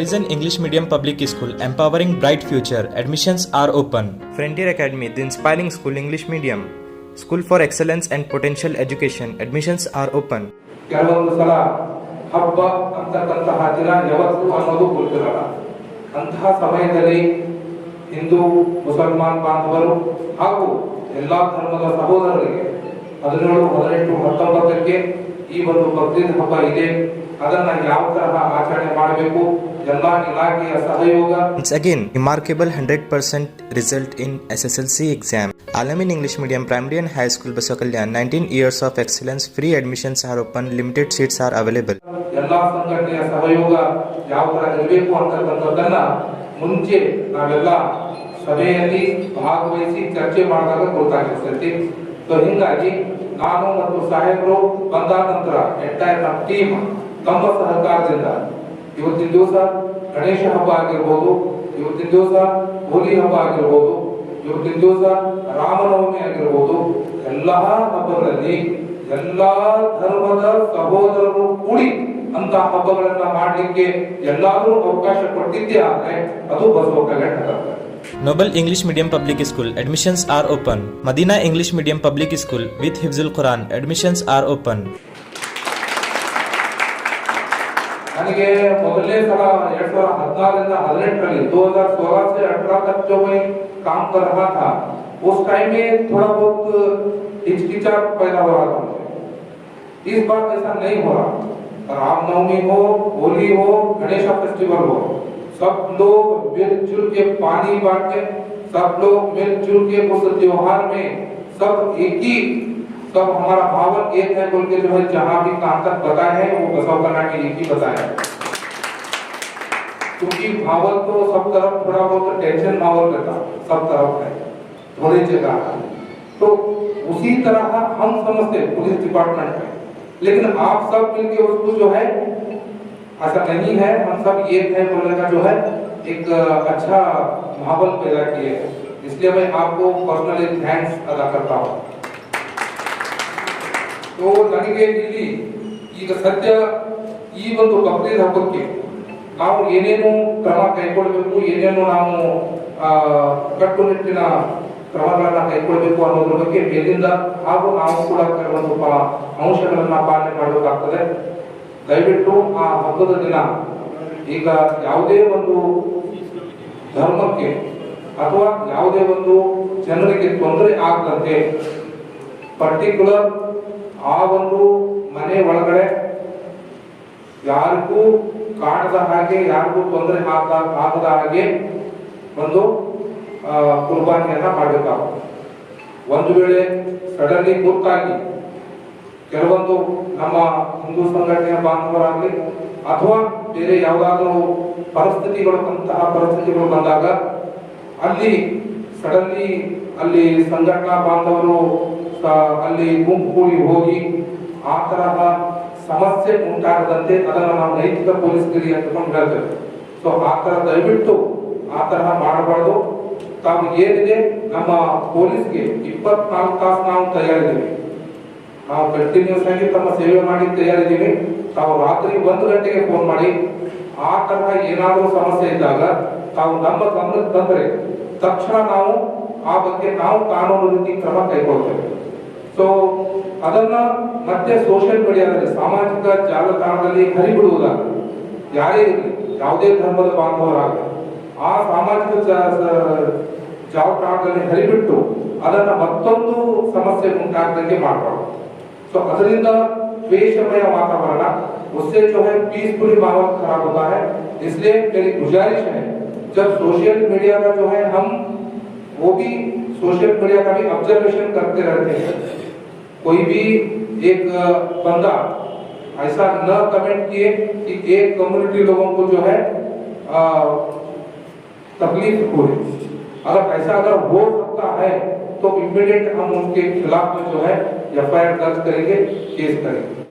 Prison English Medium Public School, empowering bright future. Admissions are open. Frontier Academy, the inspiring school English medium. School for excellence and potential education. Admissions are open. ಕೆಲವೊಂದು ಸಲ ಹಬ್ಬ ಅಂತಕ್ಕಂತಹ ದಿನ ಯಾವತ್ತು ಅನ್ನೋದು ಗೊತ್ತಿರಲ್ಲ. ಅಂತಹ ಸಮಯದಲ್ಲಿ ಹಿಂದೂ ಮುಸಲ್ಮಾನ್ ಬಾಂಧವರು ಹಾಗೂ ಎಲ್ಲಾ ಧರ್ಮದ ಸಹೋದರರಿಗೆ 17, 18, 19ಕ್ಕೆ ಈ ಒಂದು ಬಕ್ರೀದ್ ಹಬ್ಬ ಇದೆ. ಅದನ್ನ ಯಾವ ತರಹ ಆಚರಣೆ ಮಾಡಬೇಕು, ಎಲ್ಲಾ ಇಲಾಖೆಯ ಸಹಯೋಗ. Once again, remarkable 100% result in SSLC exam. Alamin English Medium Primary and High School Basakalyan, 19 years of excellence. Free admissions are open. Limited seats are available. ಎಲ್ಲಾ ಸಂಘಟನೆಯ ಸಹಯೋಗ ಯಾವ ತರ ಇರಬೇಕು ಅಂತಕ್ಕಂಥದ್ದನ್ನ ಮುಂಚೆ ನಾವೆಲ್ಲ ಸಭೆಯಲ್ಲಿ ಭಾಗವಹಿಸಿ ಚರ್ಚೆ ಮಾಡಿದಾಗ ಗೊತ್ತಾಗಿರ್ತೈತಿ. ಸೊ ಹಿಂಗಾಗಿ ನಾನು ಮತ್ತು ಸಾಹೇಬರು ಬಂದ ನಂತರ ಎಂಟೈರ್ ನಮ್ಮ ಟೀಮ್ ತಮ್ಮ ಸಹಕಾರದಿಂದ ಇವತ್ತಿನ ದಿವಸ ಗಣೇಶ ಹಬ್ಬ ಆಗಿರ್ಬೋದು, ಇವತ್ತಿನ ದಿವಸ ಹೋಲಿ ಹಬ್ಬ ಆಗಿರ್ಬೋದು, ಇವತ್ತಿನ ದಿವಸ ರಾಮನವಮಿ ಆಗಿರ್ಬೋದು, ಎಲ್ಲಾ ಹಬ್ಬಗಳಲ್ಲಿ ಎಲ್ಲಾ ಧರ್ಮದ ಸಹೋದರರು ಕೂಡಿ ಅಂತ ಹಬ್ಬಗಳನ್ನ ಮಾಡಲಿಕ್ಕೆ ಎಲ್ಲಾದ್ರೂ ಅವಕಾಶ ಕೊಟ್ಟಿದ್ದೇ ಆದ್ರೆ ಅದು Basava Kalyana Karnataka. Noble English Medium Public School, admissions are open. Madina English Medium Public School with Hifzul Quran, admissions are open. ನನಗೆ ಮೊದಲನೇ ಸಲ 2014 18 2016 से 18 तक जो मैं काम कर रहा था, उस टाइम में थोड़ा बहुत हिचकिचाहट पैदा हो रहा था मुझे. इस बार ऐसा नहीं हो रहा. रामनवमी हो, होली हो, गणेश फेस्टिवल हो, सब लोग मिलजुल के पानी बांटे, सब लोग मिलजुल के उस त्योहार में सब एक ही, सब हमारा भावन एक है बोल के जो है जहाँ भी ताकत बताए हैं वो बसव करना के एक ही बताया. क्योंकि भावल तो सब तरफ थोड़ा बहुत टेंशन माहौल रहता, सब तरफ है, थोड़ी जगह है. तो उसी तरह हम समझते पुलिस डिपार्टमेंट में, लेकिन आप सब मिलके उसको जो है ऐसा नहीं है, हम सब एक है बोलने का जो है एक अच्छा माहौल पैदा किए हैं. इसलिए मैं आपको पर्सनली थैंक्स अदा करता हूँ. तो ನನಗೆ ಇಲ್ಲಿ ಈಗ ಸದ್ಯ ಈ ಒಂದು ಬಕ್ರೀದ್ ಹಬ್ಬಕ್ಕೆ ನಾವು ಏನೇನು ಕ್ರಮ ಕೈಗೊಳ್ಳಬೇಕು, ಏನೇನು ನಾವು ಕಟ್ಟುನಿಟ್ಟಿನ ಕ್ರಮಗಳನ್ನ ಕೈಗೊಳ್ಳಬೇಕು ಅನ್ನೋದ್ರ ಬಗ್ಗೆ ಮೇಲಿಂದ ಹಾಗೂ ನಾವು ಕೂಡ ಕೆಲವೊಂದು ಅಂಶಗಳನ್ನ ಪಾಲನೆ ಮಾಡಬೇಕಾಗ್ತದೆ. ದಯವಿಟ್ಟು ಆ ಹಬ್ಬದ ದಿನ ಈಗ ಯಾವುದೇ ಒಂದು ಧರ್ಮಕ್ಕೆ ಅಥವಾ ಯಾವುದೇ ಒಂದು ಜನರಿಗೆ ತೊಂದರೆ ಆಗದಂತೆ ಪರ್ಟಿಕ್ಯುಲರ್ ಆ ಒಂದು ಮನೆ ಒಳಗಡೆ ಯಾರಿಗೂ ಕಾಣದ ಹಾಗೆ, ಯಾರಿಗೂ ತೊಂದರೆ ಆಗದ ಹಾಗೆ ಒಂದು ಕುರ್ಬಾನಿಯನ್ನ ಮಾಡಬೇಕಾಗುತ್ತೆ. ಒಂದು ವೇಳೆ ಸಡನ್ಲಿ ಗೊತ್ತಾಗಿ ಕೆಲವೊಂದು ನಮ್ಮ ಹಿಂದೂ ಸಂಘಟನೆಯ ಬಾಂಧವರಾಗಲಿ ಅಥವಾ ಬೇರೆ ಯಾವುದಾದ್ರೂ ಪರಿಸ್ಥಿತಿಗಳು ಬಂದಾಗ ಅಲ್ಲಿ ಸಡನ್ಲಿ ಅಲ್ಲಿ ಸಂಘಟನಾ ಬಾಂಧವರು ಅಲ್ಲಿ ಗುಂಪು ಕೂಡಿ ಹೋಗಿ ಆ ತರಹ ಸಮಸ್ಯೆ ಉಂಟಾಗದಂತೆ ಅದನ್ನು ನಾವು ನೈತಿಕ ಪೊಲೀಸ್ಗಿರಿ ಅಂತಕೊಂಡು ಹೇಳ್ತೇವೆ. ಸೊ ಆ ತರ ದಯವಿಟ್ಟು ಆ ತರಹ ಮಾಡಬಾರ್ದು. ತಾವು ಏನಿದೆ ನಮ್ಮ ಪೊಲೀಸ್ಗೆ 24 ತಾಸು ನಾವು ತಯಾರಿದ್ದೀವಿ, ನಾವು ಕಂಟಿನ್ಯೂಸ್ ಆಗಿ ತಮ್ಮ ಸೇವೆ ಮಾಡಿ ತಯಾರಿದ್ದೀವಿ. ತಾವು ರಾತ್ರಿ 1 ಗಂಟೆಗೆ ಫೋನ್ ಮಾಡಿ ಆ ತರಹ ಏನಾದರೂ ಸಮಸ್ಯೆ ಇದ್ದಾಗ ತಾವು ನಮ್ಮ ಗಮನಕ್ಕೆ ತಂದ್ರೆ ತಕ್ಷಣ ನಾವು ಆ ಬಗ್ಗೆ ನಾವು ಕಾನೂನು ರೀತಿ ಕ್ರಮ ಕೈಗೊಳ್ತೇವೆ. ಸೊ ಅದನ್ನ ಮತ್ತೆ ಸೋಷಿಯಲ್ ಮೀಡಿಯಾದಲ್ಲಿ ಸಾಮಾಜಿಕ ಜಾಲತಾಣದಲ್ಲಿ ಹರಿಬಿಡುವುದಾಗ ಯಾರೇ ಇರಲಿ, ಯಾವುದೇ ಧರ್ಮದ ಬಾಂಧವರಾಗಲಿ ಆ ಸಾಮಾಜಿಕ ಜಾಲತಾಣದಲ್ಲಿ ಹರಿಬಿಟ್ಟು ಅದನ್ನ ಮತ್ತೊಂದು ಸಮಸ್ಯೆ ಉಂಟಾಗದಂಗೆ ಮಾಡಬಾರ್ದು. तो ಅದರಿಂದ द्वेषमय वातावरण, उससे जो है पीसफुली माहौल खराब होता है. इसलिए मेरी गुजारिश है, जब सोशल मीडिया का जो है हम वो भी सोशल मीडिया का भी ऑब्जर्वेशन करते रहते हैं. कोई भी एक बंदा ऐसा न कमेंट किए कि एक कम्युनिटी लोगों को जो है तकलीफ हो. अगर ऐसा हो सकता है तो इमीडिएट हम उनके खिलाफ में जो है FIR दर्ज करेंगे, केस करेंगे.